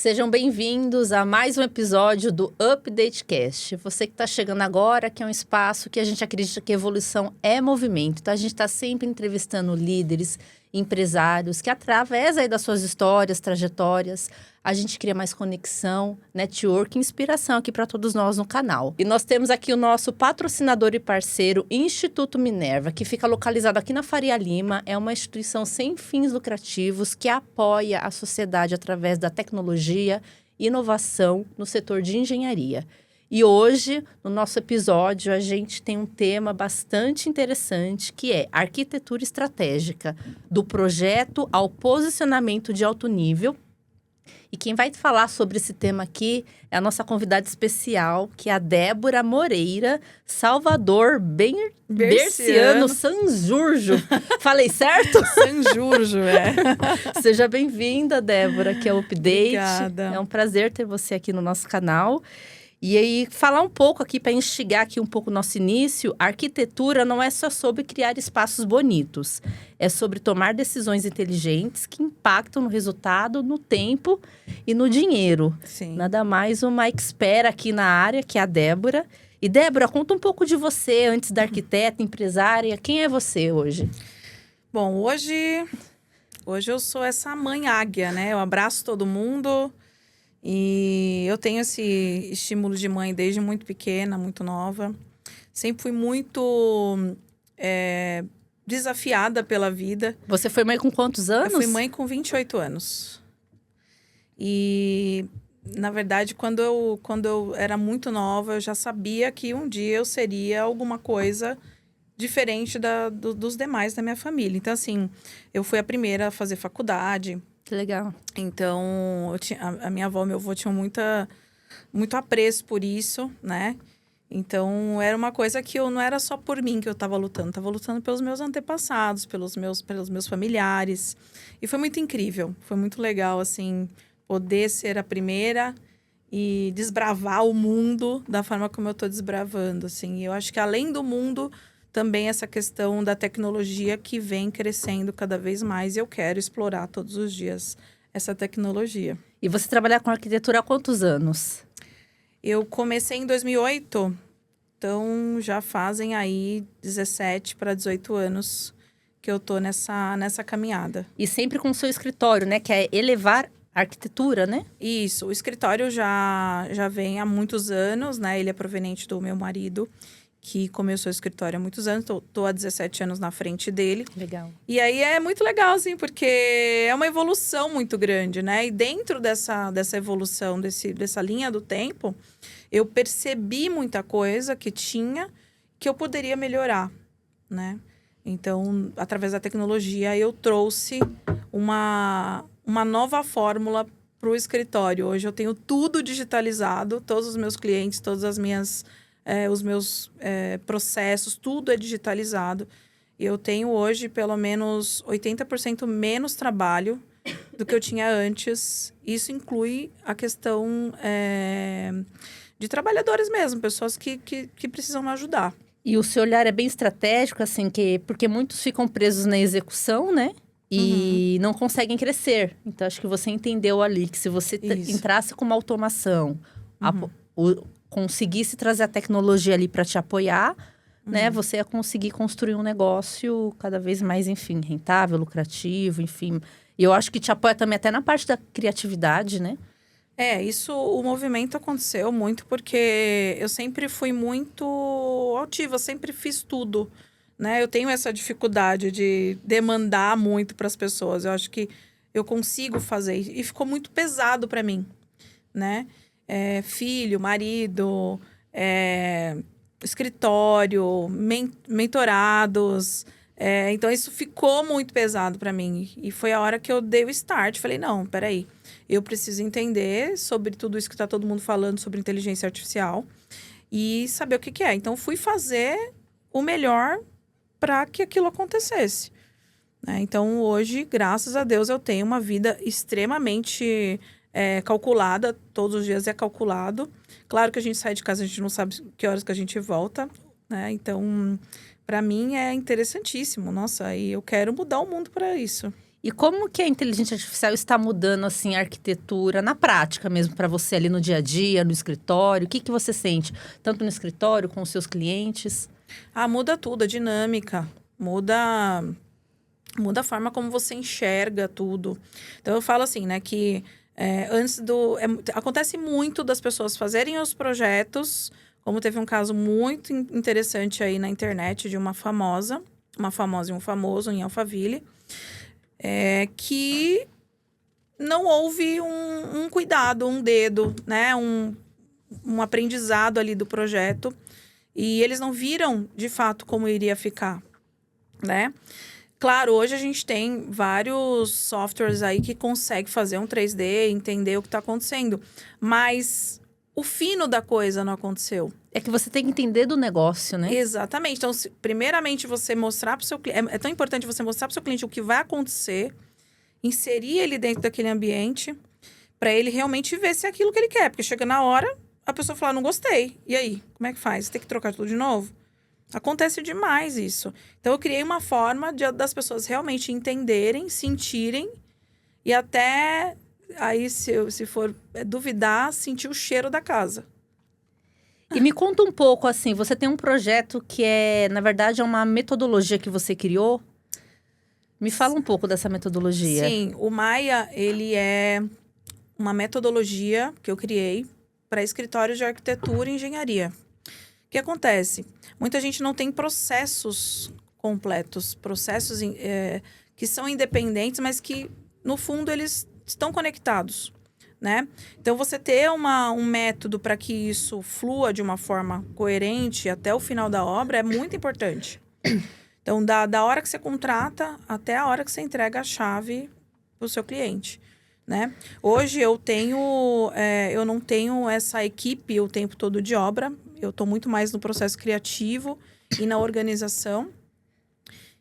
Sejam bem-vindos a mais um episódio do UpdateCast. Você que está chegando agora, que é um espaço que a gente acredita que evolução é movimento. Então, a gente está sempre entrevistando líderes, empresários, que através aí das suas histórias, trajetórias, a gente cria mais conexão, network e inspiração aqui para todos nós no canal. E nós temos aqui o nosso patrocinador e parceiro, Instituto Minerva, que fica localizado aqui na Faria Lima. É uma instituição sem fins lucrativos que apoia a sociedade através da tecnologia e inovação no setor de engenharia. E hoje, no nosso episódio, a gente tem um tema bastante interessante, que é arquitetura estratégica, do projeto ao posicionamento de alto nível. E quem vai falar sobre esse tema aqui é a nossa convidada especial, que é a Débora Moreira, Salvador Berciano Sanjurjo. Falei certo? Sanjurjo, é. Seja bem-vinda, Débora, que é o Update. Obrigada. É um prazer ter você aqui no nosso canal. E aí, falar um pouco aqui, para instigar aqui um pouco o nosso início, a arquitetura não é só sobre criar espaços bonitos. É sobre tomar decisões inteligentes que impactam no resultado, no tempo e no dinheiro. Sim. Nada mais uma expert aqui na área, que é a Débora. E Débora, conta um pouco de você, antes da arquiteta, empresária. Quem é você hoje? Bom, hoje eu sou essa mãe águia, né? Eu abraço todo mundo. E eu tenho esse estímulo de mãe desde muito pequena, muito nova. Sempre fui muito desafiada pela vida. Você foi mãe com quantos anos? Eu fui mãe com 28 anos. E, na verdade, quando eu era muito nova, eu já sabia que um dia eu seria alguma coisa diferente dos demais da minha família. Então, assim, eu fui a primeira a fazer faculdade. Que legal. Então, a minha avó e meu avô tinham muito apreço por isso, né? Então, era uma coisa que não era só por mim que eu estava lutando. Estava lutando pelos meus antepassados, pelos meus familiares. E foi muito incrível. Foi muito legal, assim, poder ser a primeira e desbravar o mundo da forma como eu estou desbravando, assim. E eu acho que, além do mundo, também essa questão da tecnologia que vem crescendo cada vez mais. E eu quero explorar todos os dias essa tecnologia. E você trabalha com arquitetura há quantos anos? Eu comecei em 2008, então já fazem aí 17 para 18 anos que eu tô nessa caminhada. E sempre com o seu escritório, né? Que é elevar a arquitetura, né? Isso, o escritório já vem há muitos anos, né? Ele é proveniente do meu marido, que começou o escritório há muitos anos. Tô há 17 anos na frente dele. Legal. E aí é muito legal, assim, porque é uma evolução muito grande, né? E dentro dessa evolução, dessa linha do tempo, eu percebi muita coisa que eu poderia melhorar, né? Então, através da tecnologia, eu trouxe uma nova fórmula para o escritório. Hoje eu tenho tudo digitalizado, todos os meus clientes, todas as minhas... os meus processos, tudo é digitalizado. E eu tenho hoje pelo menos 80% menos trabalho do que eu tinha antes. Isso inclui a questão de trabalhadores mesmo, pessoas que precisam me ajudar. E o seu olhar é bem estratégico, assim, porque muitos ficam presos na execução, né? E não conseguem crescer. Então, acho que você entendeu ali que se você entrasse com uma automação, conseguisse trazer a tecnologia ali para te apoiar, né? Você ia conseguir construir um negócio cada vez mais, enfim, rentável, lucrativo, enfim. E eu acho que te apoia também até na parte da criatividade, né? O movimento aconteceu muito porque eu sempre fui muito altiva, sempre fiz tudo, né? Eu tenho essa dificuldade de demandar muito para as pessoas. Eu acho que eu consigo fazer e ficou muito pesado para mim, né? Filho, marido, escritório, mentorados. Então, isso ficou muito pesado para mim. E foi a hora que eu dei o start. Falei, não, peraí. Eu preciso entender sobre tudo isso que está todo mundo falando sobre inteligência artificial e saber o que é. Então, fui fazer o melhor para que aquilo acontecesse. Então, hoje, graças a Deus, eu tenho uma vida extremamente... calculada, todos os dias é calculado. Claro que a gente sai de casa, a gente não sabe que horas que a gente volta, né? Então, para mim é interessantíssimo. Nossa, e eu quero mudar o mundo para isso. E como que a inteligência artificial está mudando, assim, a arquitetura na prática mesmo para você ali no dia a dia, no escritório? O que que você sente? Tanto no escritório, com os seus clientes? Muda tudo, a dinâmica. Muda a forma como você enxerga tudo. Então, eu falo assim, né, que acontece muito das pessoas fazerem os projetos, como teve um caso muito interessante aí na internet de uma famosa e um famoso em Alphaville, que não houve um cuidado, um dedo, né, um aprendizado ali do projeto, e eles não viram, de fato, como iria ficar, né? Claro, hoje a gente tem vários softwares aí que conseguem fazer um 3D, entender o que está acontecendo. Mas o fino da coisa não aconteceu. É que você tem que entender do negócio, né? Exatamente. Então, primeiramente, você mostrar para o seu cliente... É tão importante você mostrar para o seu cliente o que vai acontecer, inserir ele dentro daquele ambiente, para ele realmente ver se é aquilo que ele quer. Porque chega na hora, a pessoa fala, não gostei. E aí? Como é que faz? Tem que trocar tudo de novo? Acontece demais isso. Então, eu criei uma forma das pessoas realmente entenderem, sentirem e até, aí, se for duvidar, sentir o cheiro da casa. E me conta um pouco, assim, você tem um projeto que na verdade, é uma metodologia que você criou. Me fala um pouco dessa metodologia. Sim, o Maia, ele é uma metodologia que eu criei para escritórios de arquitetura e engenharia. O que acontece? Muita gente não tem processos completos, processos que são independentes, mas que, no fundo, eles estão conectados, né? Então, você ter um método para que isso flua de uma forma coerente até o final da obra é muito importante. Então, da hora que você contrata até a hora que você entrega a chave para o seu cliente, né? Hoje, eu não tenho essa equipe o tempo todo de obra. Eu estou muito mais no processo criativo e na organização.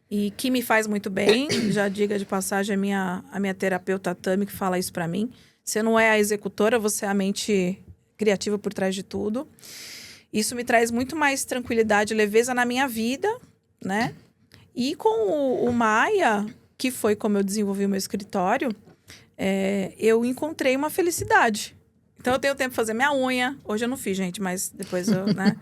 E que me faz muito bem. Já diga de passagem a minha terapeuta Tami, que fala isso para mim. Você não é a executora, você é a mente criativa por trás de tudo. Isso me traz muito mais tranquilidade e leveza na minha vida, né? E com o Maia, que foi como eu desenvolvi o meu escritório, eu encontrei uma felicidade. Então, eu tenho tempo de fazer minha unha. Hoje eu não fiz, gente, mas depois eu, né?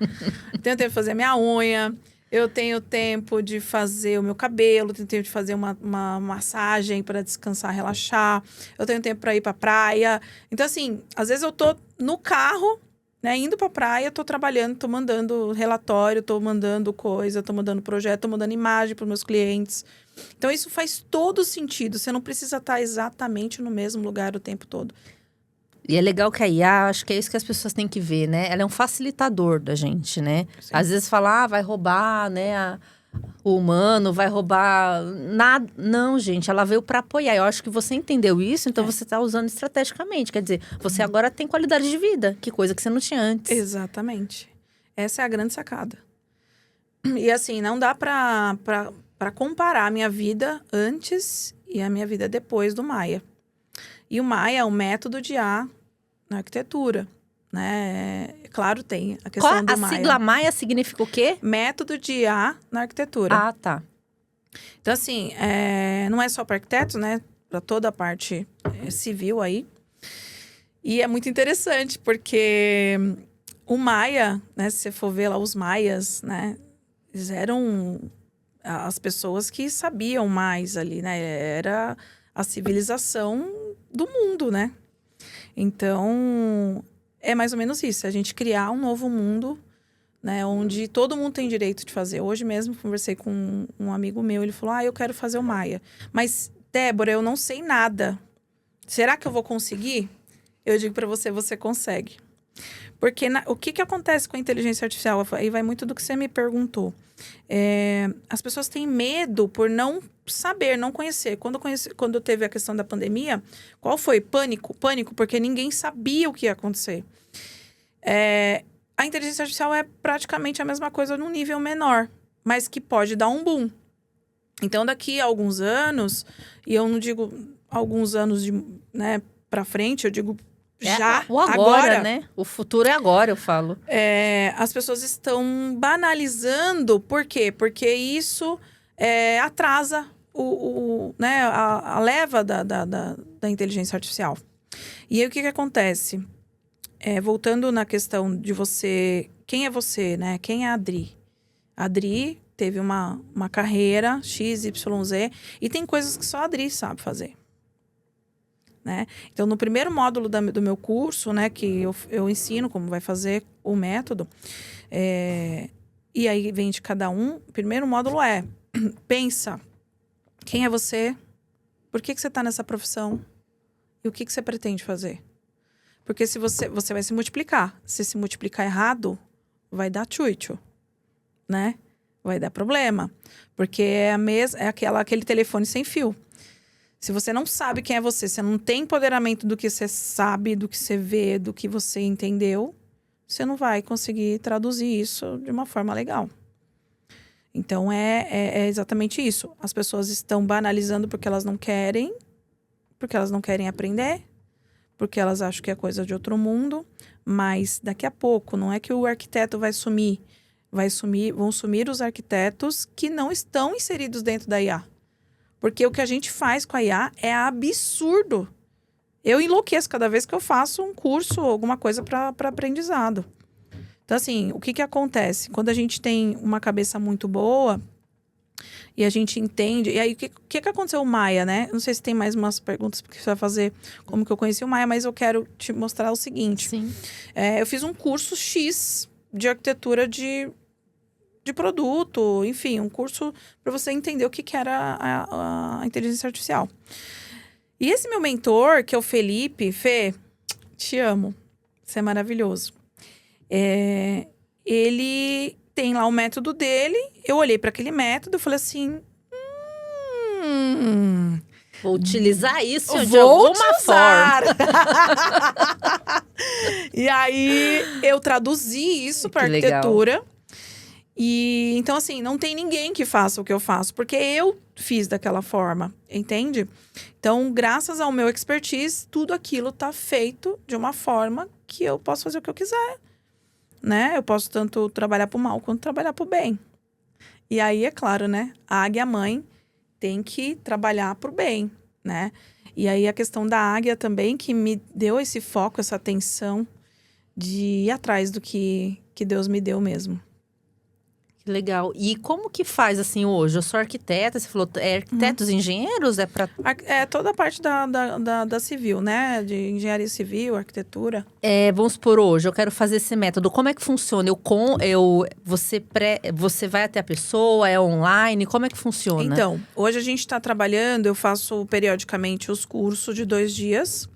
Tenho tempo de fazer minha unha. Eu tenho tempo de fazer o meu cabelo. Tenho tempo de fazer uma massagem para descansar, relaxar. Eu tenho tempo para ir para praia. Então, assim, às vezes eu tô no carro, né? Indo para praia, tô trabalhando, tô mandando relatório, tô mandando coisa, tô mandando projeto, tô mandando imagem para meus clientes. Então, isso faz todo sentido. Você não precisa estar exatamente no mesmo lugar o tempo todo. E é legal que a IA, acho que é isso que as pessoas têm que ver, né? Ela é um facilitador da gente, né? Sim. Às vezes fala, vai roubar, né? O humano vai roubar nada. Não, gente, ela veio para apoiar. Eu acho que você entendeu isso, então você está usando estrategicamente. Quer dizer, você agora tem qualidade de vida, que coisa que você não tinha antes. Exatamente. Essa é a grande sacada. E assim, não dá para comparar a minha vida antes e a minha vida depois do Maia. E o Maia é o método de IA na arquitetura, né? Claro, tem a questão do Maia. A sigla Maia significa o quê? Método de IA na arquitetura. Ah, tá. Então, assim, não é só para arquitetos, né? Para toda a parte civil aí. E é muito interessante, porque o Maia, né? Se você for ver lá os maias, né? Eles eram as pessoas que sabiam mais ali, né? Era a civilização do mundo, né? Então, é mais ou menos isso. A gente criar um novo mundo, né? Onde todo mundo tem direito de fazer. Hoje mesmo, conversei com um amigo meu. Ele falou, eu quero fazer o Maia. Mas, Débora, eu não sei nada. Será que eu vou conseguir? Eu digo para você, você consegue. Porque o que acontece com a inteligência artificial? Aí vai muito do que você me perguntou. As pessoas têm medo por não saber, não conhecer. Quando teve a questão da pandemia, qual foi? Pânico, porque ninguém sabia o que ia acontecer. A inteligência artificial é praticamente a mesma coisa num nível menor, mas que pode dar um boom. Então, daqui a alguns anos, e eu não digo alguns anos né, para frente, eu digo o agora, né? O futuro é agora, eu falo. As pessoas estão banalizando. Por quê? Porque isso atrasa né, a leva da inteligência artificial. E aí, o que acontece? Voltando na questão de você... Quem é você, né? Quem é a Adri? A Adri teve uma carreira X, Y, Z. E tem coisas que só a Adri sabe fazer. Né? Então, no primeiro módulo do meu curso, né? Que eu ensino como vai fazer o método. E aí, vem de cada um. O primeiro módulo pensa. Quem é você? Por que você está nessa profissão? E o que você pretende fazer? Porque se você vai se multiplicar. Se multiplicar errado, vai dar tchutchu, né? Vai dar problema. Porque é aquele telefone sem fio. Se você não sabe quem é você não tem empoderamento do que você sabe, do que você vê, do que você entendeu, você não vai conseguir traduzir isso de uma forma legal. Então, é exatamente isso. As pessoas estão banalizando porque elas não querem aprender, porque elas acham que é coisa de outro mundo, mas daqui a pouco, não é que o arquiteto vai sumir, vão sumir os arquitetos que não estão inseridos dentro da IA. Porque o que a gente faz com a IA é absurdo. Eu enlouqueço cada vez que eu faço um curso ou alguma coisa para aprendizado. Então, assim, o que acontece? Quando a gente tem uma cabeça muito boa e a gente entende... E aí, o que aconteceu com o Maia, né? Não sei se tem mais umas perguntas que você vai fazer como que eu conheci o Maia, mas eu quero te mostrar o seguinte. Sim. Eu fiz um curso X de arquitetura de produto, enfim, um curso para você entender o que era a inteligência artificial. E esse meu mentor, que é o Felipe, Fê, te amo, você é maravilhoso. Ele tem lá o método dele, eu olhei para aquele método e falei assim... Vou utilizar isso de alguma forma. E aí, eu traduzi isso para arquitetura. Legal. E então, assim, não tem ninguém que faça o que eu faço, porque eu fiz daquela forma, entende? Então, graças ao meu expertise, tudo aquilo tá feito de uma forma que eu posso fazer o que eu quiser, né? Eu posso tanto trabalhar pro mal quanto trabalhar pro bem. E aí, é claro, né? A águia mãe tem que trabalhar pro bem, né? E aí, a questão da águia também, que me deu esse foco, essa atenção de ir atrás do que Deus me deu mesmo. Legal. E como que faz, assim, hoje? Eu sou arquiteta, você falou, arquitetos, engenheiros? Toda a parte da civil, né? De engenharia civil, arquitetura. Vamos supor, hoje, eu quero fazer esse método. Como é que funciona? Você vai até a pessoa, é online? Como é que funciona? Então, hoje a gente está trabalhando, eu faço periodicamente os cursos de 2 dias.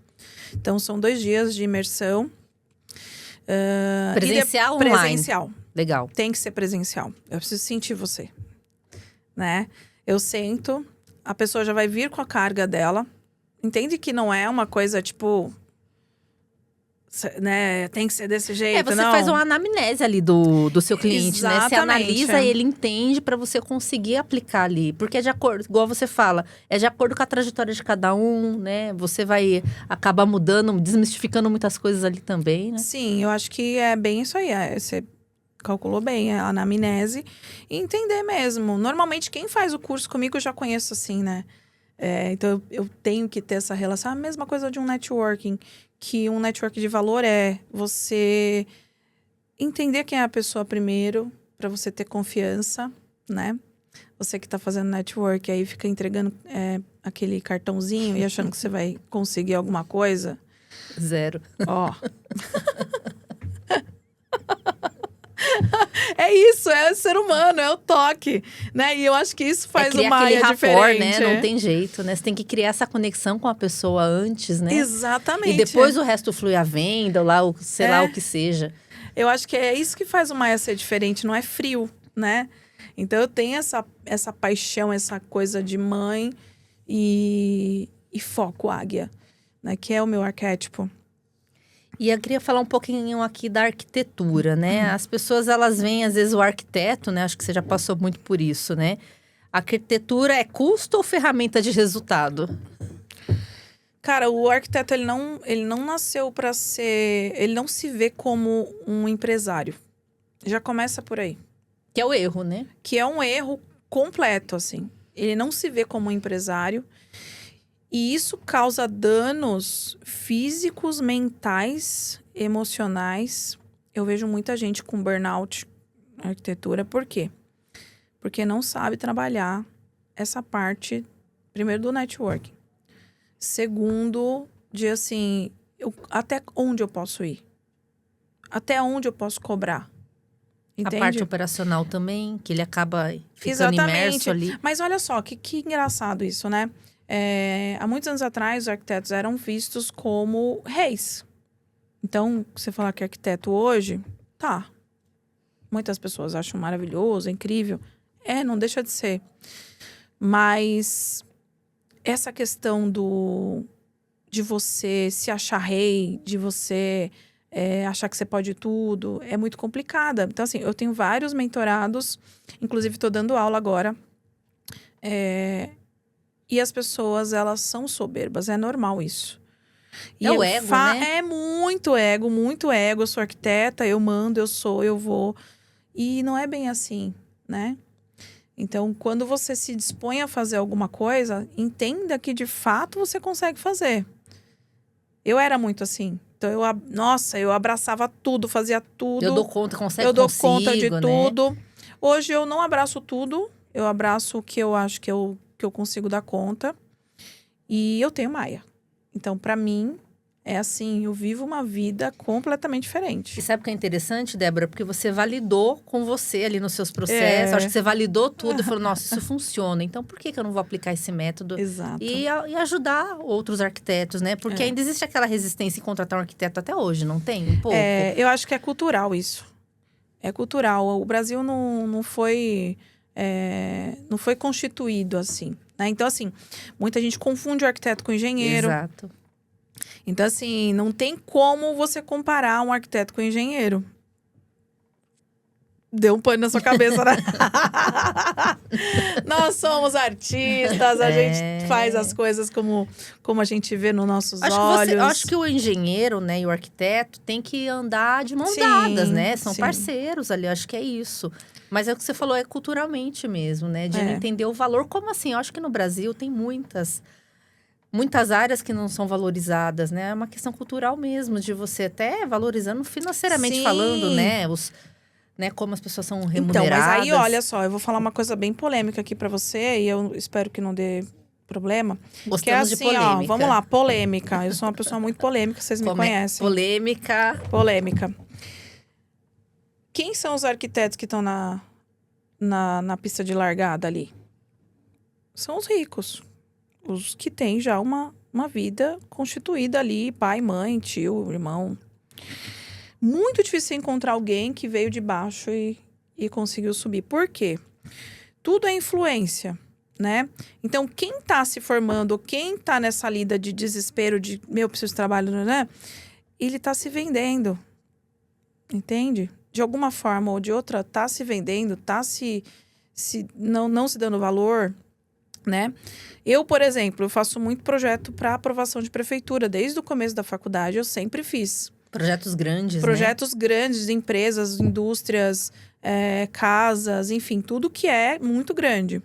Então, são 2 dias de imersão. Presencial ou online? Presencial. Legal. Tem que ser presencial. Eu preciso sentir você, né? Eu sento, a pessoa já vai vir com a carga dela. Entende que não é uma coisa, tipo... né? Tem que ser desse jeito, você não. faz uma anamnese ali do seu cliente, né? Você Exatamente. analisa e ele entende para você conseguir aplicar ali. Porque é de acordo, igual você fala, é de acordo com a trajetória de cada um, né? Você vai acabar mudando, desmistificando muitas coisas ali também, né? Sim, eu acho que é bem isso aí. Você calculou bem a anamnese e entender mesmo. Normalmente, quem faz o curso comigo, eu já conheço assim, né? Então, eu tenho que ter essa relação. A mesma coisa de um networking. Que um network de valor é você entender quem é a pessoa primeiro, para você ter confiança, né? Você que tá fazendo network aí fica entregando aquele cartãozinho e achando que você vai conseguir alguma coisa. 0. Ó. É isso, é o ser humano, é o toque, né? E eu acho que isso faz uma área diferente. Né? Não tem jeito, né? Você tem que criar essa conexão com a pessoa antes, né? Exatamente. E depois o resto flui a venda, lá o que seja. Eu acho que é isso que faz o Maia ser diferente, não é frio, né? Então eu tenho essa paixão, essa coisa de mãe e foco águia, né? Que é o meu arquétipo. E eu queria falar um pouquinho aqui da arquitetura, né? As pessoas, elas veem, às vezes, o arquiteto, né? Acho que você já passou muito por isso, né? A arquitetura é custo ou ferramenta de resultado? Cara, o arquiteto, ele não nasceu para ser... Ele não se vê como um empresário. Já começa por aí. Que é o erro, né? Que é um erro completo, assim. ele não se vê como um empresário. E isso causa danos físicos, mentais, emocionais. Eu vejo muita gente com burnout na arquitetura. Por quê? Porque não sabe trabalhar essa parte, primeiro, do networking. Segundo, de assim, até onde eu posso ir? Até onde eu posso cobrar? Entende? A parte operacional também, que ele acaba ficando imerso ali. Mas olha só, que engraçado isso, né? Há muitos anos atrás, os arquitetos eram vistos como reis. Então, você falar que é arquiteto hoje, tá. Muitas pessoas acham maravilhoso, incrível. Não deixa de ser. Mas essa questão de você se achar rei, de você achar que você pode tudo, é muito complicada. Então, assim, eu tenho vários mentorados, inclusive estou dando aula agora. E as pessoas, elas são soberbas, é normal isso. E o ego, né? É muito ego, muito ego. Eu sou arquiteta, eu mando, eu sou, eu vou. E não é bem assim, né? Então, quando você se dispõe a fazer alguma coisa, entenda que de fato você consegue fazer. Eu era muito assim. Então, eu abraçava tudo, fazia tudo. Eu dou conta, eu dou conta de né? tudo. Hoje eu não abraço tudo, eu abraço o que eu acho que eu consigo dar conta. E eu tenho Maia. Então, pra mim, é assim, eu vivo uma vida completamente diferente. E sabe o que é interessante, Débora? Porque você validou com você ali nos seus processos. Acho que você validou tudo e falou, nossa, isso funciona. Então, por que eu não vou aplicar esse método? Exato. E ajudar outros arquitetos, né? Porque ainda existe aquela resistência em contratar um arquiteto até hoje, não tem? Um pouco? Eu acho que é cultural isso. É cultural. O Brasil não foi constituído assim, né? Então, assim, muita gente confunde o arquiteto com o engenheiro. Exato. Então, assim, não tem como você comparar um arquiteto com um engenheiro. Deu um pano na sua cabeça, né? Nós somos artistas, a gente faz as coisas como a gente vê nos nossos olhos. Acho que o engenheiro, né, e o arquiteto tem que andar de mãos dadas, né? São parceiros ali, acho que é isso. Mas é o que você falou, é culturalmente mesmo, né? De entender o valor. Como assim? Eu acho que no Brasil tem muitas áreas que não são valorizadas, né? É uma questão cultural mesmo, de você até valorizando financeiramente falando, né? Né, como as pessoas são remuneradas. Então, mas aí, olha só, eu vou falar uma coisa bem polêmica aqui pra você, e eu espero que não dê problema. Gostamos que é assim, de polêmica. Vamos lá, polêmica. Eu sou uma pessoa muito polêmica, vocês me conhecem. Polêmica. Quem são os arquitetos que estão na pista de largada ali? São os ricos. Os que têm já uma vida constituída ali, pai, mãe, tio, irmão. Muito difícil encontrar alguém que veio de baixo e conseguiu subir. Por quê? Tudo é influência, né? Então, quem tá se formando, quem tá nessa lida de desespero, de preciso de trabalho, né? Ele tá se vendendo. Entende? De alguma forma ou de outra, tá se vendendo, tá não se dando valor, né? Eu, por exemplo, eu faço muito projeto para aprovação de prefeitura. Desde o começo da faculdade, eu sempre fiz. Projetos grandes, Projetos grandes de empresas, indústrias, casas, enfim, tudo que é muito grande.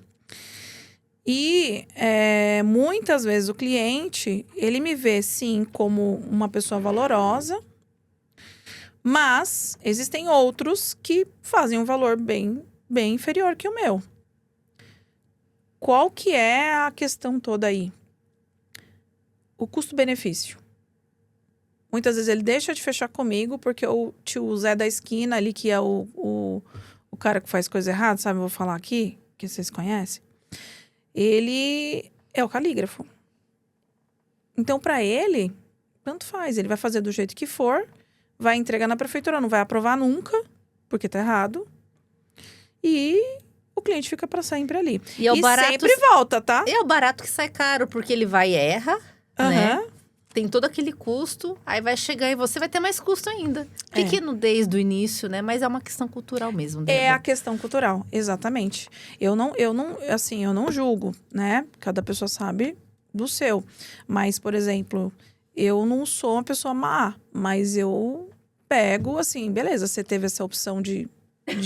E muitas vezes o cliente, ele me vê, sim, como uma pessoa valorosa, mas existem outros que fazem um valor bem, bem inferior que o meu. Qual que é a questão toda aí? O custo-benefício. Muitas vezes ele deixa de fechar comigo porque o tio Zé da esquina ali, que é o cara que faz coisa errada, sabe? Eu vou falar aqui, que vocês conhecem. Ele é o calígrafo. Então, para ele, tanto faz. Ele vai fazer do jeito que for, vai entregar na prefeitura, não vai aprovar nunca, porque tá errado. E o cliente fica para sempre ali. E sempre volta, tá? E é o barato que sai caro, porque ele vai e erra, né? Tem todo aquele custo, aí vai chegar e você vai ter mais custo ainda. Pequeno desde o início, né? Mas é uma questão cultural mesmo. É a questão cultural, exatamente. Eu não julgo, né? Cada pessoa sabe do seu. Mas, por exemplo, eu não sou uma pessoa má, mas eu pego, assim, beleza, você teve essa opção de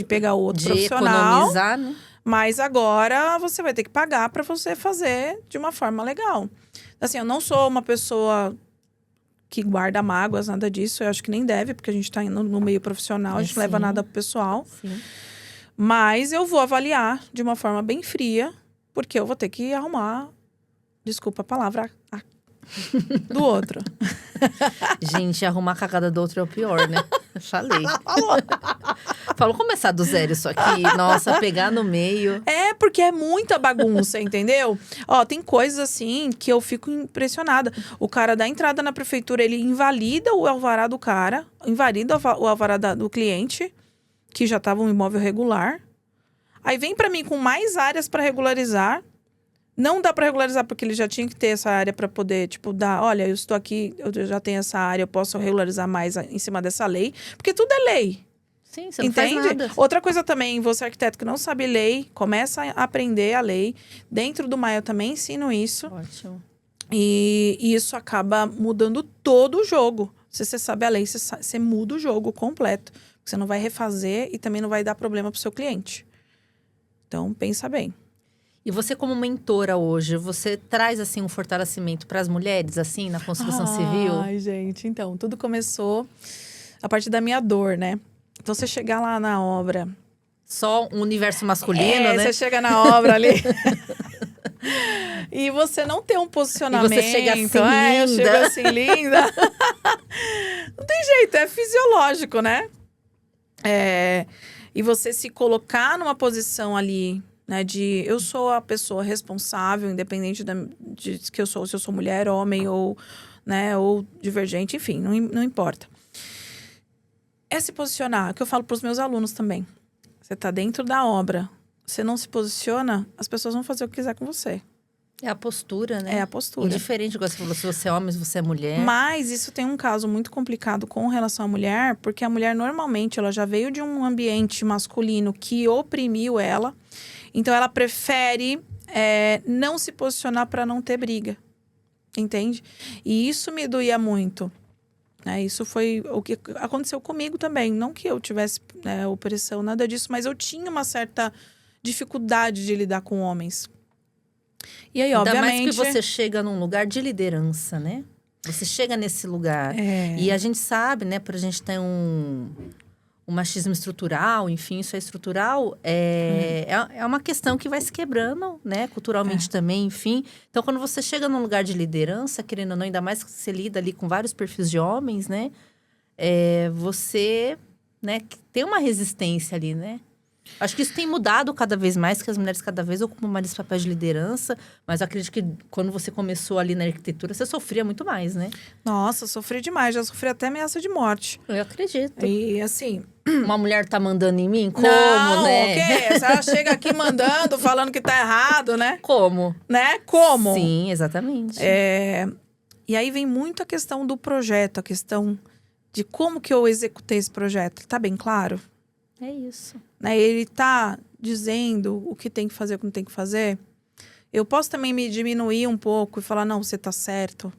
pegar outro profissional. Economizar, né? Mas agora você vai ter que pagar para você fazer de uma forma legal. Assim, eu não sou uma pessoa que guarda mágoas, nada disso. Eu acho que nem deve, porque a gente tá indo no meio profissional, a gente não leva nada pro pessoal. Sim. Mas eu vou avaliar de uma forma bem fria, porque eu vou ter que arrumar, desculpa a palavra, do outro. Gente, arrumar a cagada do outro é o pior, né? Eu falei. Falou começar do zero isso aqui. Nossa, pegar no meio. É, porque é muita bagunça, entendeu? Ó, tem coisas assim que eu fico impressionada. O cara dá entrada na prefeitura, ele invalida o alvará do cara, invalida o alvará do cliente, que já estava um imóvel regular. Aí vem pra mim com mais áreas pra regularizar. Não dá pra regularizar porque ele já tinha que ter essa área pra poder, tipo, dar... Olha, eu estou aqui, eu já tenho essa área, eu posso regularizar mais em cima dessa lei. Porque tudo é lei. Sim, você não Entende? faz nada. Outra coisa também, você arquiteto que não sabe lei, começa a aprender a lei. Dentro do Maia eu também ensino isso. Ótimo. E isso acaba mudando todo o jogo. Se você sabe a lei, você muda o jogo completo. Você não vai refazer e também não vai dar problema pro seu cliente. Então, pensa bem. E você como mentora hoje, você traz assim um fortalecimento para as mulheres assim na construção civil? Ai, gente, então, tudo começou a partir da minha dor, né? Então, você chegar lá na obra... Só um universo masculino, né? Você chega na obra ali... E você não ter um posicionamento... E você chega assim, eu linda. chego assim, linda. Não tem jeito, é fisiológico, né? E você se colocar numa posição ali... Né, de eu sou a pessoa responsável, independente de que se eu sou mulher, homem ou, né, ou divergente, enfim, não importa. É se posicionar, que eu falo para os meus alunos também. Você está dentro da obra, você não se posiciona, as pessoas vão fazer o que quiser com você. É a postura, né? É a postura. Indiferente, igual você falou, se você é homem, se você é mulher. Mas isso tem um caso muito complicado com relação à mulher, porque a mulher normalmente ela já veio de um ambiente masculino que oprimiu ela. Então, ela prefere não se posicionar para não ter briga. Entende? E isso me doía muito. Isso foi o que aconteceu comigo também. Não que eu tivesse opressão, nada disso. Mas eu tinha uma certa dificuldade de lidar com homens. E aí, Ainda obviamente... mais que você chega num lugar de liderança, né? Você chega nesse lugar. E a gente sabe, né? Por a gente ter um machismo estrutural, enfim, isso é estrutural, é uma questão que vai se quebrando, né? Culturalmente também, enfim. Então, quando você chega num lugar de liderança, querendo ou não, ainda mais que você lida ali com vários perfis de homens, né? Você, né, tem uma resistência ali, né? Acho que isso tem mudado cada vez mais, que as mulheres cada vez ocupam mais papéis de liderança. Mas eu acredito que quando você começou ali na arquitetura, você sofria muito mais, né? Nossa, sofri demais. Já sofri até ameaça de morte. Eu acredito. E assim... Uma mulher tá mandando em mim? Como, não, né? O quê? Ela chega aqui mandando, falando que tá errado, né? Como? Né? Como? Sim, exatamente. E aí vem muito a questão do projeto, a questão de como que eu executei esse projeto. Tá bem claro? É isso. Né? Ele tá dizendo o que tem que fazer, o que não tem que fazer. Eu posso também me diminuir um pouco e falar, não, você tá certo,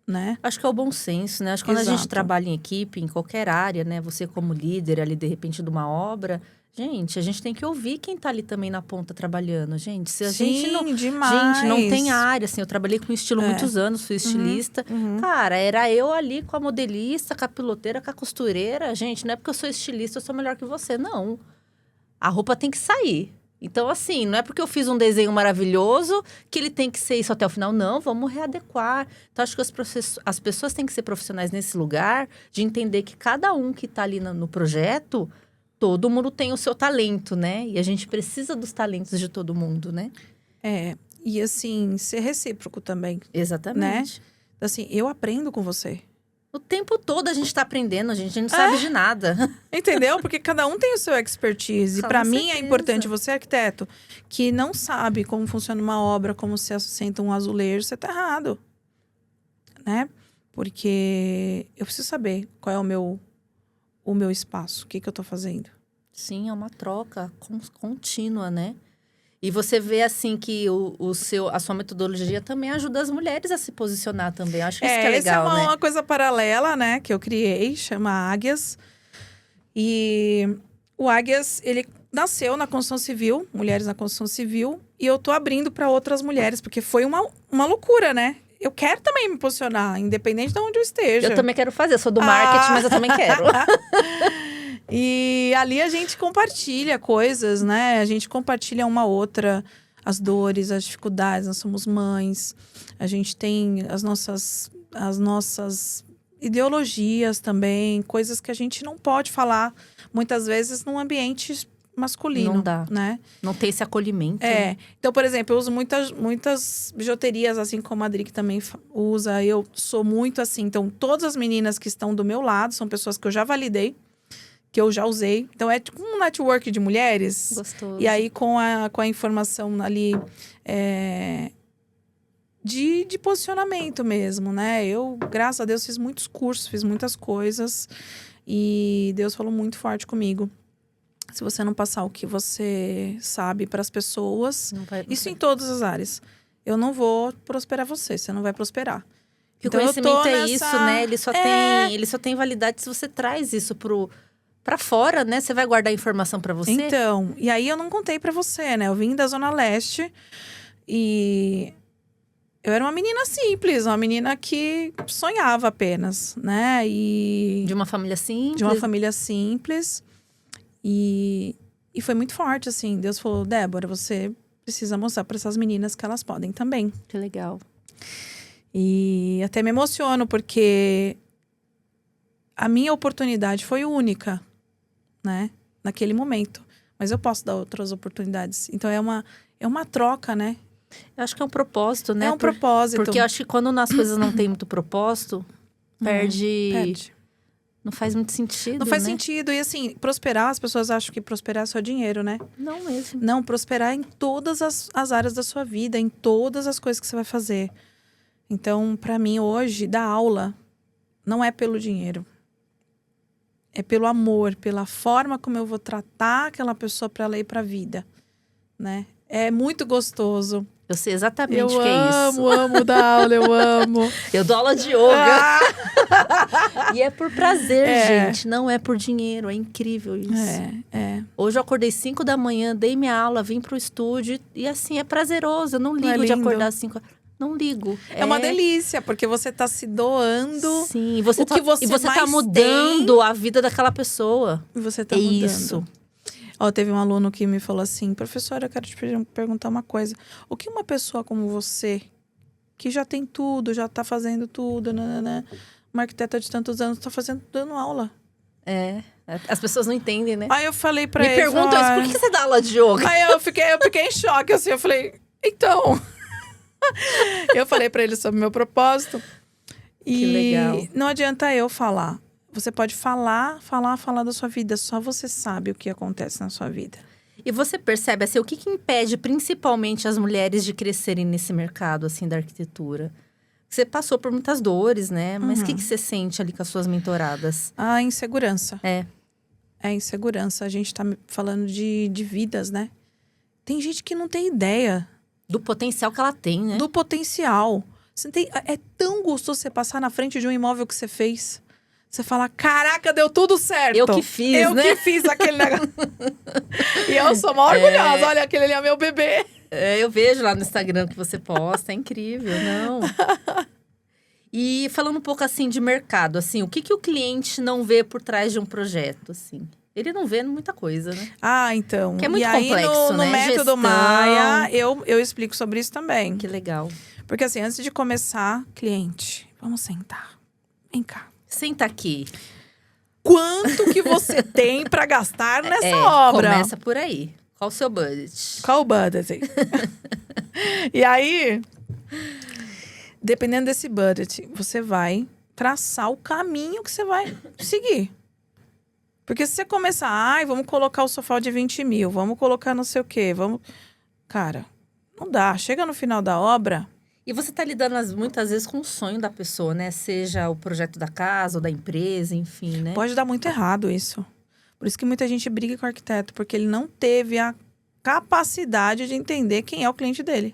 né? Acho que é o bom senso, né? Acho que quando a gente trabalha em equipe, em qualquer área, né? Você como líder ali, de repente, de uma obra... Gente, a gente tem que ouvir quem tá ali também na ponta trabalhando, gente. Se a gente não, demais. Gente, não tem área, assim. Eu trabalhei com estilo muitos anos, fui estilista. Cara, era eu ali com a modelista, com a piloteira, com a costureira. Gente, não é porque eu sou estilista, eu sou melhor que você, não. A roupa tem que sair. Então, assim, não é porque eu fiz um desenho maravilhoso que ele tem que ser isso até o final. Não, vamos readequar. Então, acho que as pessoas têm que ser profissionais nesse lugar, de entender que cada um que tá ali no projeto... Todo mundo tem o seu talento, né? E a gente precisa dos talentos de todo mundo, né? E assim, ser recíproco também. Exatamente. Né? Assim, eu aprendo com você. O tempo todo a gente tá aprendendo, a gente não sabe de nada. Entendeu? Porque cada um tem o seu expertise. E pra mim é importante, você arquiteto, que não sabe como funciona uma obra, como se assenta um azulejo, você tá errado. Né? Porque eu preciso saber qual é o meu espaço, o que eu tô fazendo. Sim, é uma troca contínua, né? E você vê, assim, que a sua metodologia também ajuda as mulheres a se posicionar também. Acho que isso que é legal, essa é né? uma coisa paralela, né? Que eu criei, chama Águias. E o Águias, ele nasceu na construção civil, mulheres na construção civil, e eu tô abrindo para outras mulheres, porque foi uma loucura, né? Eu quero também me posicionar, independente de onde eu esteja. Eu também quero fazer, eu sou do marketing, mas eu também quero. E ali a gente compartilha coisas, né? A gente compartilha uma outra, as dores, as dificuldades. Nós somos mães, a gente tem as nossas ideologias também, coisas que a gente não pode falar muitas vezes num ambiente masculino. Não dá. Né? Não tem esse acolhimento. É. Né? Então, por exemplo, eu uso muitas bijuterias, assim como a Adri que também usa. Eu sou muito assim. Então, todas as meninas que estão do meu lado são pessoas que eu já validei, que eu já usei. Então, é tipo um network de mulheres. Gostoso. E aí, com a informação ali de posicionamento mesmo, né? Eu, graças a Deus, fiz muitos cursos, fiz muitas coisas. E Deus falou muito forte comigo. Se você não passar o que você sabe para as pessoas, isso em todas as áreas, eu não vou prosperar você não vai prosperar. Porque então, o conhecimento é isso, né? Ele só tem validade se você traz isso pra fora, né? Você vai guardar a informação pra você? Então, e aí eu não contei pra você, né? Eu vim da Zona Leste e eu era uma menina simples, uma menina que sonhava apenas, né? E de uma família simples. De uma família simples. E foi muito forte, assim. Deus falou, Débora, você precisa mostrar pra essas meninas que elas podem também. Que legal. E até me emociono, porque a minha oportunidade foi única, né? Naquele momento. Mas eu posso dar outras oportunidades. Então, é uma troca, né? Eu acho que é um propósito, né? É um propósito. Porque eu acho que quando as coisas não têm muito propósito, perde. Não faz muito sentido, Não faz né? sentido. E assim, prosperar, as pessoas acham que prosperar é só dinheiro, né? Não mesmo. Não, prosperar em todas as áreas da sua vida, em todas as coisas que você vai fazer. Então, pra mim, hoje, dar aula não é pelo dinheiro. É pelo amor, pela forma como eu vou tratar aquela pessoa pra ela ir pra vida, né? É muito gostoso. Eu sei exatamente o que é isso. Eu amo dar aula, eu amo. Eu dou aula de yoga. E é por prazer, gente. Não é por dinheiro. É incrível isso. Hoje eu acordei 5 da manhã, dei minha aula, vim pro estúdio. E assim, é prazeroso. Eu não ligo de acordar às 5 horas. Não ligo. É uma delícia, porque você tá se doando. Sim, e você tá mudando a vida daquela pessoa. E você tá mudando. Isso. Ó, teve um aluno que me falou assim, professora, eu quero te perguntar uma coisa. O que uma pessoa como você, que já tem tudo, já tá fazendo tudo, uma arquiteta de tantos anos, tá dando aula? As pessoas não entendem, né? Aí eu falei pra ele... Me perguntam isso, por que você dá aula de yoga? Aí eu fiquei em choque, assim, eu falei, então... Eu falei pra ele sobre o meu propósito. Que legal. Não adianta eu falar. Você pode falar da sua vida. Só você sabe o que acontece na sua vida. E você percebe, assim, o que impede principalmente as mulheres de crescerem nesse mercado, assim, da arquitetura? Você passou por muitas dores, né? Mas o que você sente ali com as suas mentoradas? A insegurança. É a insegurança. A gente tá falando de vidas, né? Tem gente que não tem ideia. Do potencial que ela tem, né? Do potencial. Você tem, é tão gostoso você passar na frente de um imóvel que você fez. Você fala, caraca, deu tudo certo. Eu que fiz, né? Eu que fiz aquele negócio. E eu sou mó orgulhosa. Olha, aquele ali é meu bebê. Eu vejo lá no Instagram que você posta. É incrível, não? E falando um pouco, assim, de mercado. Assim, o que o cliente não vê por trás de um projeto, assim? Ele não vê muita coisa, né? Ah, então. Que é muito complexo, aí, no né? método Gestão. Maia, eu explico sobre isso também. Que legal. Porque assim, antes de começar, cliente, vamos sentar. Vem cá. Senta aqui. Quanto que você tem pra gastar nessa obra? Começa por aí. Qual o seu budget? Qual o budget? E aí, dependendo desse budget, você vai traçar o caminho que você vai seguir. Porque se você começar, vamos colocar o sofá de 20 mil, vamos colocar não sei o quê, vamos... Cara, não dá. Chega no final da obra... E você tá lidando muitas vezes com o sonho da pessoa, né? Seja o projeto da casa ou da empresa, enfim, né? Pode dar muito errado isso. Por isso que muita gente briga com o arquiteto, porque ele não teve a capacidade de entender quem é o cliente dele.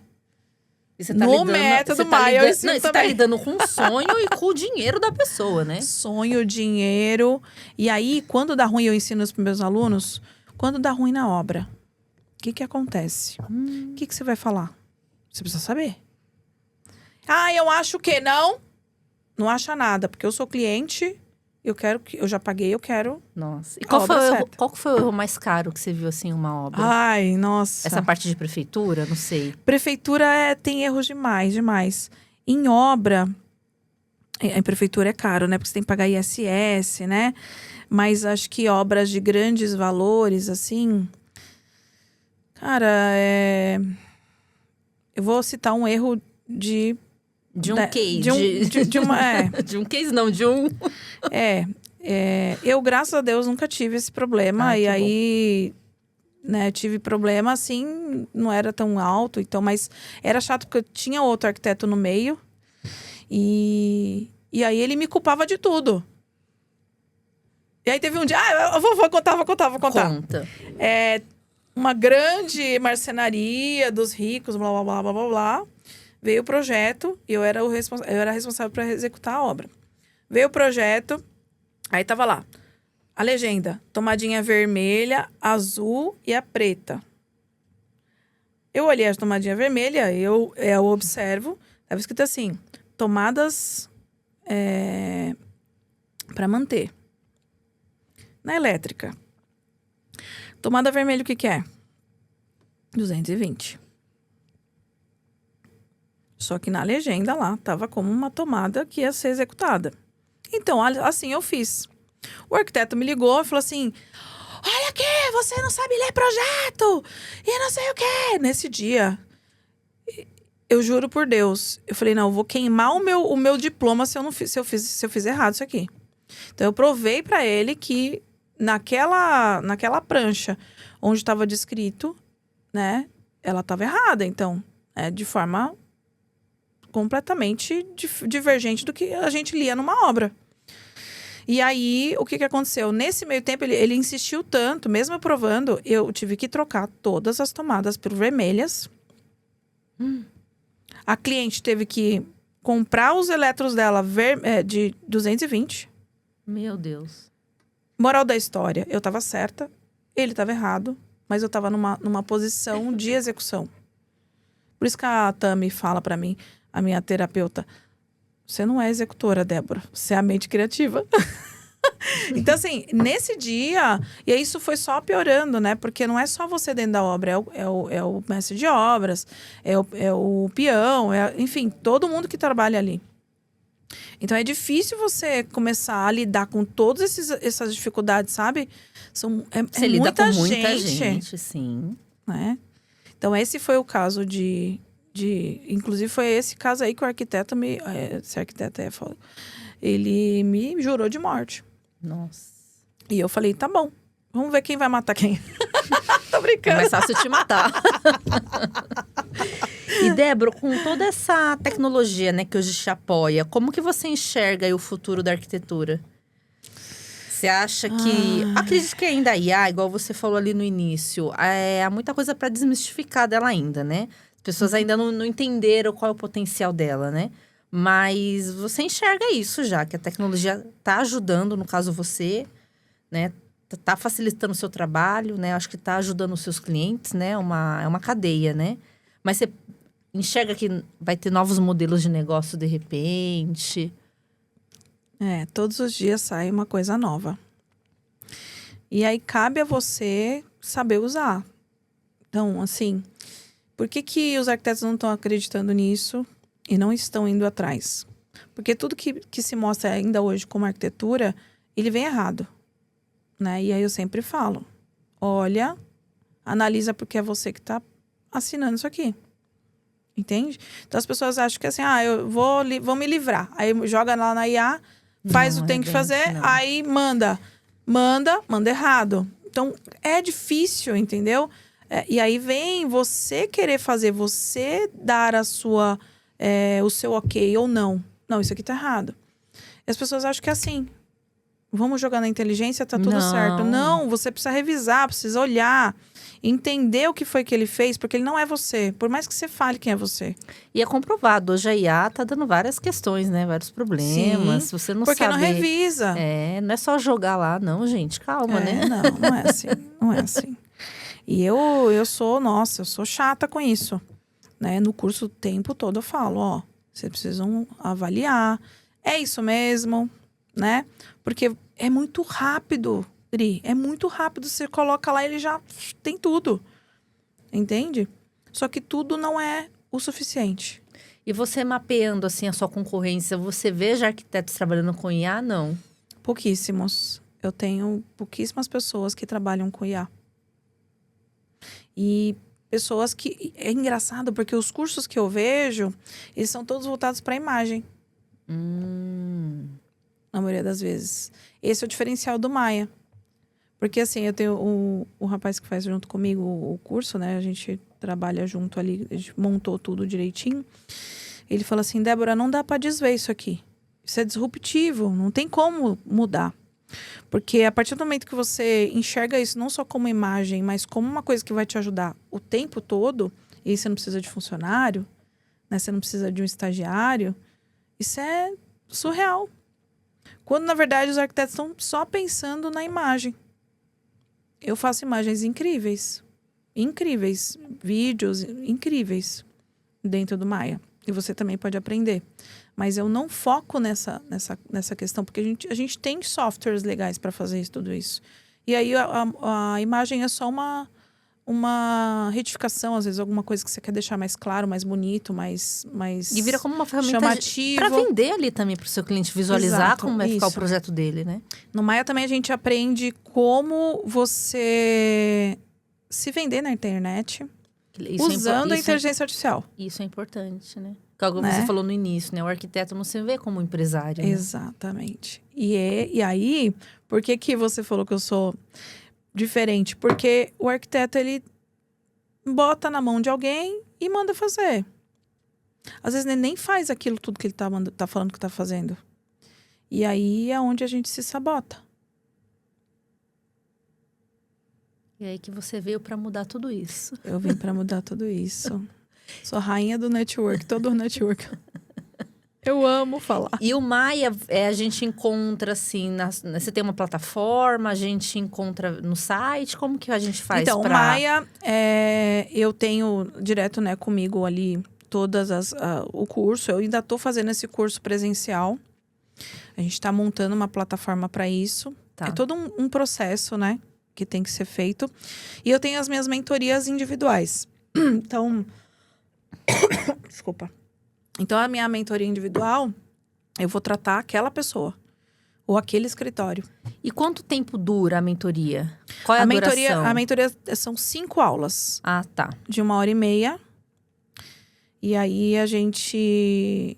E você tá no método Maia, eu ensino você também. tá lidando com o sonho e com o dinheiro da pessoa, né? Sonho, dinheiro. E aí, quando dá ruim, eu ensino isso para meus alunos. Quando dá ruim na obra, o que acontece? O que você vai falar? Você precisa saber. Ah, eu acho que não. Não acha nada, porque eu sou cliente, eu já paguei, eu quero. Nossa. E qual foi o erro mais caro que você viu, assim, uma obra? Ai, nossa. Essa parte de prefeitura, não sei. Prefeitura tem erros demais. Em obra, em prefeitura é caro, né? Porque você tem que pagar ISS, né? Mas acho que obras de grandes valores, assim... Cara, eu vou citar um erro de um case. De uma, de um case, não, de um... eu, graças a Deus, nunca tive esse problema. E aí, né, tive problema, assim, não era tão alto. Então, mas era chato porque eu tinha outro arquiteto no meio. E aí ele me culpava de tudo. E aí teve um dia... eu vou contar. Conta. Uma grande marcenaria dos ricos, blá, blá, blá, blá, blá, blá. Veio o projeto e eu era responsável para executar a obra. Veio o projeto, aí tava lá. A legenda, tomadinha vermelha, azul e a preta. Eu olhei a tomadinha vermelha, eu observo, tava escrito assim, tomadas para manter. Na elétrica. Tomada vermelha, o que é? 220. Só que na legenda lá, tava como uma tomada que ia ser executada. Então, assim eu fiz. O arquiteto me ligou e falou assim... Olha aqui, você não sabe ler projeto! E não sei o quê! Nesse dia, eu juro por Deus, eu falei, não, eu vou queimar o meu diploma se eu fiz errado isso aqui. Então, eu provei para ele que naquela prancha onde estava descrito, né, ela estava errada. Então, de forma completamente divergente do que a gente lia numa obra. E aí, o que aconteceu? Nesse meio tempo, ele insistiu tanto, mesmo aprovando, eu tive que trocar todas as tomadas por vermelhas. A cliente teve que comprar os eletros dela de 220. Meu Deus. Moral da história, eu estava certa, ele estava errado, mas eu estava numa posição de execução. Por isso que a Tami fala para mim, a minha terapeuta, você não é executora, Débora, você é a mente criativa. Então, assim, nesse dia, e aí isso foi só piorando, né? Porque não é só você dentro da obra, é o mestre de obras, é o peão, enfim, todo mundo que trabalha ali. Então, é difícil você começar a lidar com todas essas dificuldades, sabe? Você lida com muita gente, sim. Né? Então, esse foi o caso inclusive, foi esse caso aí que o arquiteto esse arquiteto foda. Ele me jurou de morte. Nossa. E eu falei, tá bom, vamos ver quem vai matar quem. Tô brincando. É mais fácil te matar. E, Débora, com toda essa tecnologia, né, que hoje te apoia, como que você enxerga aí o futuro da arquitetura? Você acha que... Acredito que ainda há, igual você falou ali no início, há muita coisa para desmistificar dela ainda, né? As pessoas ainda não entenderam qual é o potencial dela, né? Mas você enxerga isso já, que a tecnologia tá ajudando, no caso você, né? Tá facilitando o seu trabalho, né? Acho que tá ajudando os seus clientes, né? É uma cadeia, né? Mas você enxerga que vai ter novos modelos de negócio de repente? Todos os dias sai uma coisa nova. E aí cabe a você saber usar. Então, assim, por que os arquitetos não estão acreditando nisso e não estão indo atrás? Porque tudo que se mostra ainda hoje como arquitetura, ele vem errado. Né? E aí eu sempre falo, olha, analisa porque é você que está assinando isso aqui. Entende? Então as pessoas acham que assim, eu vou me livrar. Aí joga lá na IA, faz o que tem que fazer, aí manda errado. Então é difícil, entendeu? E aí vem você querer fazer, você dar o seu ok ou não. Não, isso aqui tá errado. E as pessoas acham que é assim. Vamos jogar na inteligência, tá tudo certo. Não, você precisa revisar, precisa olhar, entender o que foi que ele fez, porque ele não é você. Por mais que você fale quem é você. E é comprovado, hoje a IA tá dando várias questões, né? Vários problemas. Você não porque sabe... não revisa. Não é só jogar lá, não, gente. Calma, né? Não é assim. Não é assim. E eu sou chata com isso. Né? No curso o tempo todo eu falo, ó, vocês precisam avaliar. É isso mesmo, né? Porque é muito rápido, Dri. É muito rápido. Você coloca lá, ele já tem tudo. Entende? Só que tudo não é o suficiente. E você mapeando, assim, a sua concorrência, você vê já arquitetos trabalhando com IA? Não. Pouquíssimos. Eu tenho pouquíssimas pessoas que trabalham com IA. E pessoas que... É engraçado, porque os cursos que eu vejo, eles são todos voltados para a imagem. Na maioria das vezes. Esse é o diferencial do Maia. Porque, assim, eu tenho o rapaz que faz junto comigo o curso, né? A gente trabalha junto ali, a gente montou tudo direitinho. Ele fala assim, Débora, não dá para desver isso aqui. Isso é disruptivo, não tem como mudar. Porque a partir do momento que você enxerga isso não só como imagem, mas como uma coisa que vai te ajudar o tempo todo, e aí você não precisa de funcionário, né? Você não precisa de um estagiário, isso é surreal. Quando, na verdade, os arquitetos estão só pensando na imagem. Eu faço imagens incríveis. Incríveis. Vídeos incríveis dentro do Maia. E você também pode aprender. Mas eu não foco nessa questão, porque a gente tem softwares legais para fazer tudo isso. E aí a imagem é só uma retificação, às vezes alguma coisa que você quer deixar mais claro, mais bonito, mais E vira como uma ferramenta chamativo. para vender ali também, para o seu cliente visualizar. Exato, como vai ficar o projeto dele, né? No Maia também a gente aprende como você se vender na internet usando a inteligência artificial. Isso é importante, né? Como você falou no início, né? O arquiteto não se vê como empresário. Né? Exatamente. E aí, por que você falou que eu sou diferente? Porque o arquiteto, ele bota na mão de alguém e manda fazer. Às vezes ele nem faz aquilo tudo que ele tá falando que tá fazendo. E aí é onde a gente se sabota. E aí que você veio para mudar tudo isso. Eu vim para mudar tudo isso. Sou rainha do network, todo network. Eu amo falar. E o Maia, a gente encontra assim, você tem uma plataforma, a gente encontra no site, como que a gente faz? Então, o Maia, eu tenho direto, né, comigo ali o curso. Eu ainda estou fazendo esse curso presencial. A gente está montando uma plataforma para isso. Tá. É todo um processo, né, que tem que ser feito. E eu tenho as minhas mentorias individuais. Então, desculpa. Então, a minha mentoria individual, eu vou tratar aquela pessoa. Ou aquele escritório. E quanto tempo dura a mentoria? Qual é a duração? A mentoria são 5 aulas. Ah, tá. De 1h30. E aí, a gente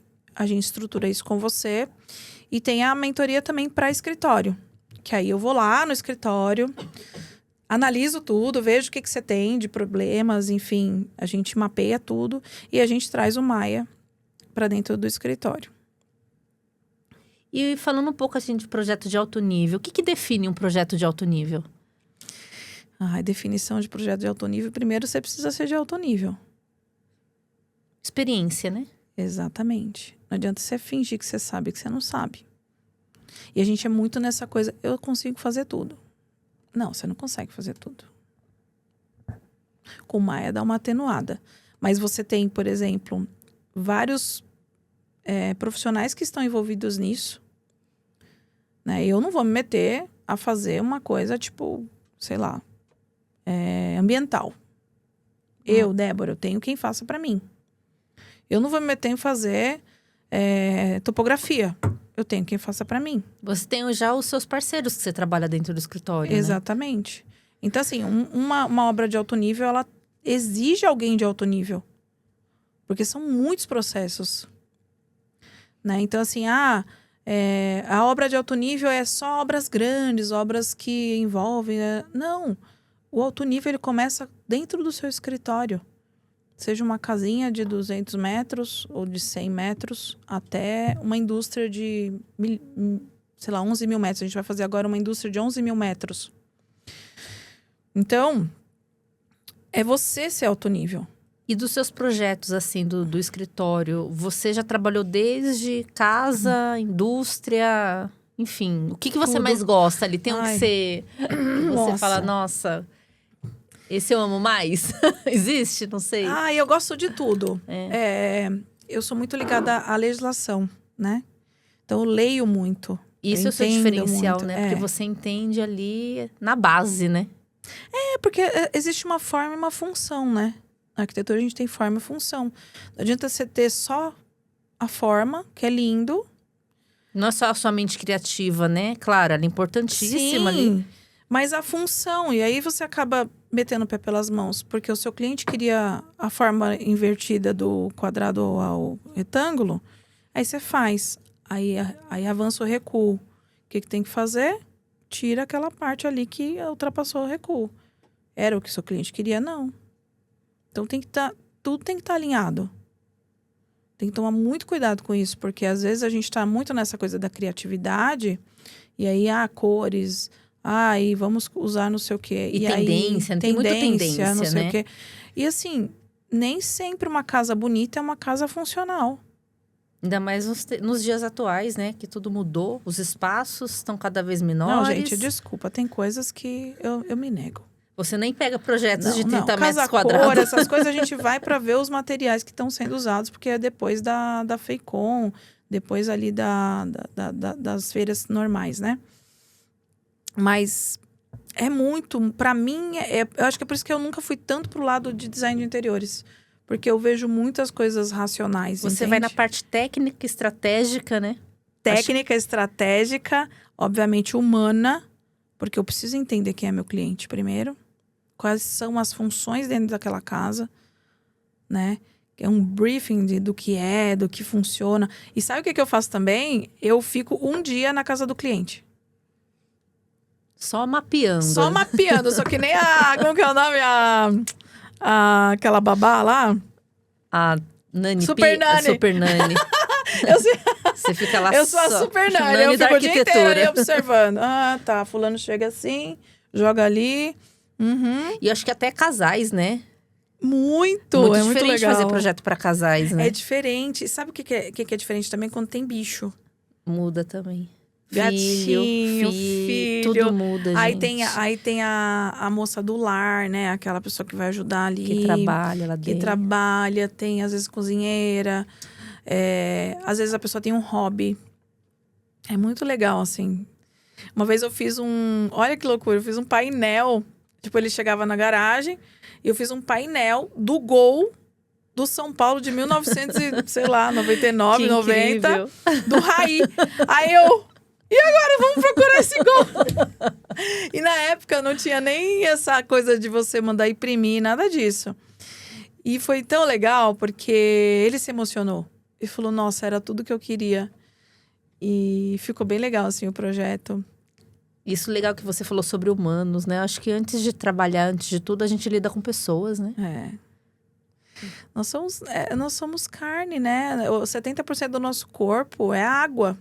estrutura isso com você. E tem a mentoria também para escritório. Que aí eu vou lá no escritório, analiso tudo, vejo o que você tem de problemas, enfim. A gente mapeia tudo e a gente traz o Maia para dentro do escritório. E falando um pouco assim de projeto de alto nível, o que define um projeto de alto nível? A definição de projeto de alto nível, primeiro você precisa ser de alto nível. Experiência, né? Exatamente. Não adianta você fingir que você sabe que você não sabe. E a gente é muito nessa coisa, eu consigo fazer tudo. Não, você não consegue fazer tudo. Com o Maia dá uma atenuada. Mas você tem, por exemplo, vários profissionais que estão envolvidos nisso. Né? Eu não vou me meter a fazer uma coisa, tipo, sei lá, ambiental. Eu, Débora, eu tenho quem faça para mim. Eu não vou me meter em fazer topografia. Eu tenho quem faça para mim. Você tem já os seus parceiros que você trabalha dentro do escritório, Exatamente. Né? Então, assim, uma obra de alto nível, ela exige alguém de alto nível. Porque são muitos processos. Né? Então, assim, a obra de alto nível é só obras grandes, obras que envolvem... Não. O alto nível, ele começa dentro do seu escritório. Seja uma casinha de 200 metros ou de 100 metros, até uma indústria de, 11 mil metros. A gente vai fazer agora uma indústria de 11 mil metros. Então, é você ser alto nível. E dos seus projetos, assim, do escritório, você já trabalhou desde casa, indústria, Enfim, o que você Tudo. mais gosta ali? Tem um que Ai. você Nossa. fala, nossa, esse eu amo mais? Existe? Não sei. Eu gosto de tudo. Eu sou muito ligada à legislação, né? Então, eu leio muito. Isso é o seu diferencial, né? Porque você entende ali na base, né? Porque existe uma forma e uma função, né? Na arquitetura, a gente tem forma e função. Não adianta você ter só a forma, que é lindo. Não é só a sua mente criativa, né? Claro, ela é importantíssima ali. Mas a função. E aí você acaba metendo o pé pelas mãos. Porque o seu cliente queria a forma invertida do quadrado ao retângulo. Aí você faz. Aí avança o recuo. O que tem que fazer? Tira aquela parte ali que ultrapassou o recuo. Era o que o seu cliente queria? Não. Então tudo tem que estar alinhado. Tem que tomar muito cuidado com isso, porque às vezes a gente está muito nessa coisa da criatividade, e aí, cores, e vamos usar não sei o quê. E tendência, tem muita tendência, não sei né? o quê. E assim, nem sempre uma casa bonita é uma casa funcional. Ainda mais nos dias atuais, né? Que tudo mudou, os espaços estão cada vez menores. Não, gente, desculpa, tem coisas que eu me nego. Você nem pega projetos de 30 metros casa quadrados. Cor, essas coisas a gente vai para ver os materiais que estão sendo usados, porque é depois da FEICOM, depois ali das feiras normais, né? Mas é muito, para mim, eu acho que é por isso que eu nunca fui tanto pro lado de design de interiores. Porque eu vejo muitas coisas racionais, Você entende? vai na parte técnica, estratégica, né? Técnica, estratégica, obviamente humana, porque eu preciso entender quem é meu cliente primeiro. Quais são as funções dentro daquela casa, né? É um briefing do que funciona. E sabe o que eu faço também? Eu fico um dia na casa do cliente. Só mapeando. Só mapeando, só que nem como que é o nome? Aquela babá lá? A Nani. Super Nani. Super Nani. Você fica lá Eu sou a Super Nani. Eu fico o dia inteiro ali observando. Tá. Fulano chega assim, joga ali. Uhum. E eu acho que até casais, né? Muito diferente muito legal. fazer projeto para casais, né? É diferente. Sabe o que é diferente também? Quando tem bicho. Muda também. Gatinho, filho. Tudo muda, gente. Aí tem a moça do lar, né? Aquela pessoa que vai ajudar ali. Que trabalha lá dentro. Que trabalha, tem às vezes cozinheira. Às vezes a pessoa tem um hobby. É muito legal, assim. Uma vez eu fiz olha que loucura, eu fiz um painel. Tipo, ele chegava na garagem e eu fiz um painel do gol do São Paulo de 1999, 90. Do Raí. Aí e agora vamos procurar esse gol? E na época não tinha nem essa coisa de você mandar imprimir, nada disso. E foi tão legal porque ele se emocionou. E falou, nossa, era tudo que eu queria. E ficou bem legal, assim, o projeto. Isso legal que você falou sobre humanos, né? Acho que antes de trabalhar, antes de tudo, a gente lida com pessoas, né? Nós somos carne, né? 70% do nosso corpo é água.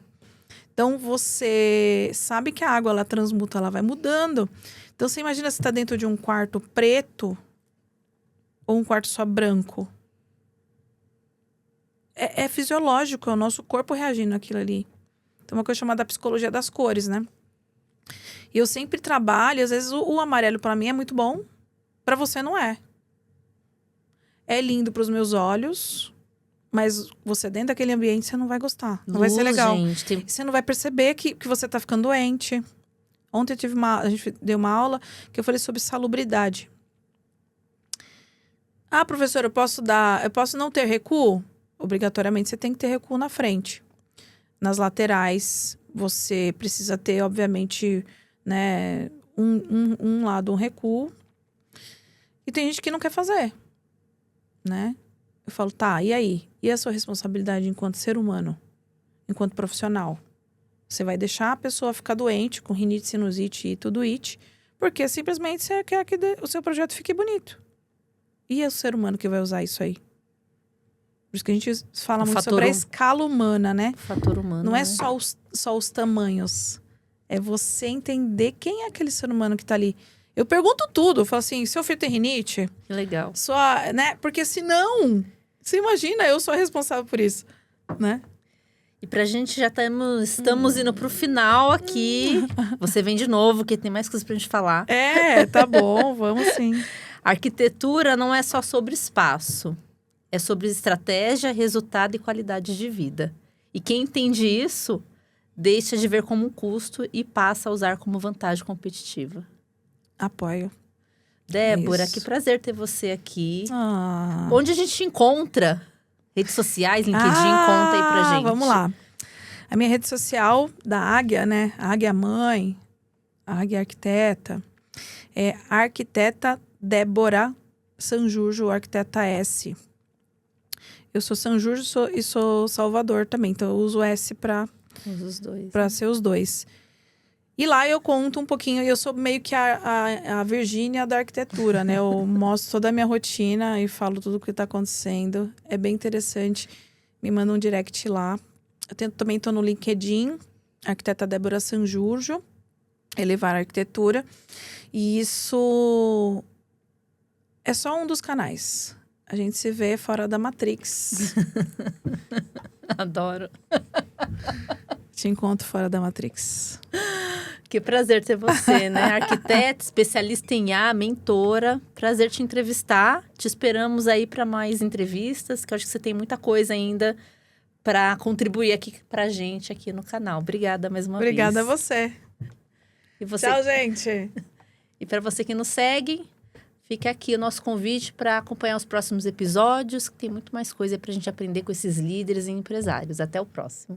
Então, você sabe que a água, ela transmuta, ela vai mudando. Então, você imagina se tá dentro de um quarto preto ou um quarto só branco. É fisiológico, é o nosso corpo reagindo àquilo ali. Tem uma coisa chamada psicologia das cores, né? E eu sempre trabalho, às vezes o amarelo para mim é muito bom, para você não é. É lindo para os meus olhos, mas você dentro daquele ambiente você não vai gostar. Não vai ser legal. Gente, Você não vai perceber que você tá ficando doente. Ontem a gente deu uma aula que eu falei sobre salubridade. Professora, eu posso não ter recuo? Obrigatoriamente você tem que ter recuo na frente. Nas laterais, você precisa ter, obviamente, né, um lado, um recuo. E tem gente que não quer fazer, né? Eu falo, tá, e aí? E a sua responsabilidade enquanto ser humano? Enquanto profissional? Você vai deixar a pessoa ficar doente, com rinite, sinusite e tudo it, porque simplesmente você quer que o seu projeto fique bonito. E é o ser humano que vai usar isso aí? Por isso que a gente fala muito sobre a escala humana, né? O fator humano. Não é só os tamanhos. É você entender quem é aquele ser humano que tá ali. Eu pergunto tudo. Eu falo assim, seu filho tem rinite? Que legal. Né? Porque senão, você imagina, eu sou a responsável por isso, né? E pra gente já estamos indo pro final aqui. Você vem de novo, que tem mais coisas pra gente falar. Tá bom, vamos sim. Arquitetura não é só sobre espaço. É sobre estratégia, resultado e qualidade de vida. E quem entende isso, deixa de ver como um custo e passa a usar como vantagem competitiva. Apoio. Débora, Isso. que prazer ter você aqui. Ah. Onde a gente te encontra? Redes sociais, LinkedIn, conta aí pra gente. Vamos lá. A minha rede social da Águia, né? Águia Mãe, Águia Arquiteta, é Arquiteta Débora Sanjurjo, Arquiteta S. Eu sou Sanjurjo e sou Salvador também, então eu uso S para Os dois. ser os dois. E lá eu conto um pouquinho, eu sou meio que a Virgínia da arquitetura, né? Eu mostro toda a minha rotina e falo tudo o que está acontecendo. É bem interessante. Me manda um direct lá. Também estou no LinkedIn, Arquiteta Débora Sanjurjo, Elevar Arquitetura. E isso é só um dos canais. A gente se vê fora da Matrix. Adoro. Te encontro fora da Matrix. Que prazer ter você, né? Arquiteta, especialista em IA, mentora. Prazer te entrevistar. Te esperamos aí para mais entrevistas, que eu acho que você tem muita coisa ainda para contribuir aqui pra gente aqui no canal. Obrigada mais uma vez. Obrigada a você. E você... Tchau, gente. E para você que nos segue, fica aqui o nosso convite para acompanhar os próximos episódios, que tem muito mais coisa para a gente aprender com esses líderes e empresários. Até o próximo.